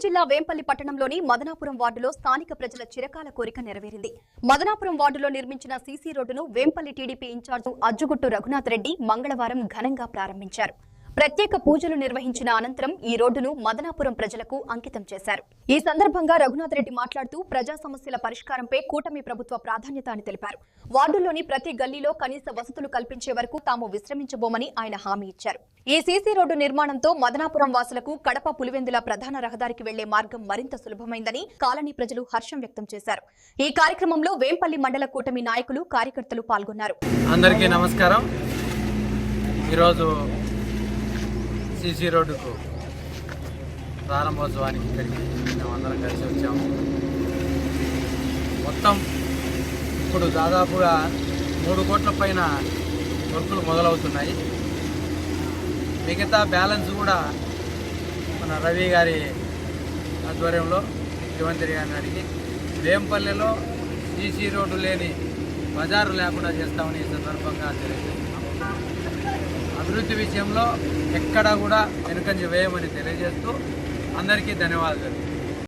జిల్లా వేంపల్లి పట్టణంలోని మదనాపురం వార్డులో స్థానిక ప్రజల చిరకాల కోరిక నెరవేరింది. మదనాపురం వార్డులో నిర్మించిన సీసీ రోడ్డును వేంపల్లి టీడీపీ ఇన్ఛార్జ్ అజ్జుగుట్టు రఘునాథ్ రెడ్డి మంగళవారం ఘనంగా ప్రారంభించారు. ప్రత్యేక పూజలు నిర్వహించిన అనంతరం ఈ రోడ్డును మదనాపురం ప్రజలకు అంకితం చేశారు. ఈ సందర్భంగా రఘునాథ్ రెడ్డి మాట్లాడుతూ ప్రజా సమస్యల పరిష్కారంపై కూటమి ప్రభుత్వ ప్రాధాన్యత అని తెలిపారు. వార్డులోని ప్రతి గల్లీలో కనీస వసతులు కల్పించే వరకు తాము విశ్రమించబోమని ఆయన హామీ ఇచ్చారు. ఈ సీసీ రోడ్డు నిర్మాణంతో మదనాపురం వాసులకు కడప పులివెందుల ప్రధాన రహదారికి వెళ్లే మార్గం మరింత సులభమైందని కాలనీ ప్రజలు హర్షం వ్యక్తం చేశారు. ఈ కార్యక్రమంలో వేంపల్లి మండల కూటమి నాయకులు, కార్యకర్తలు పాల్గొన్నారు. అందరికీ నమస్కారం. ఈరోజు సీసీ రోడ్డుకు ప్రారంభోత్సవానికి ఇక్కడికి మేము అందరం కలిసి వచ్చాము. మొత్తం ఇప్పుడు దాదాపుగా 3 కోట్ల పైన వర్కులు మొదలవుతున్నాయి. మిగతా బ్యాలెన్స్ కూడా మన రవి గారి ఆధ్వర్యంలో ముఖ్యమంత్రి గారిని అడిగి వేంపల్లెలో సీసీ రోడ్డు లేని బజారు లేకుండా చేస్తామని ఈ సందర్భంగా తెలియజేస్తున్నాం. అభివృద్ధి విషయంలో ఎక్కడా కూడా వెనుకంజ వేయమని తెలియజేస్తూ అందరికీ ధన్యవాదాలు.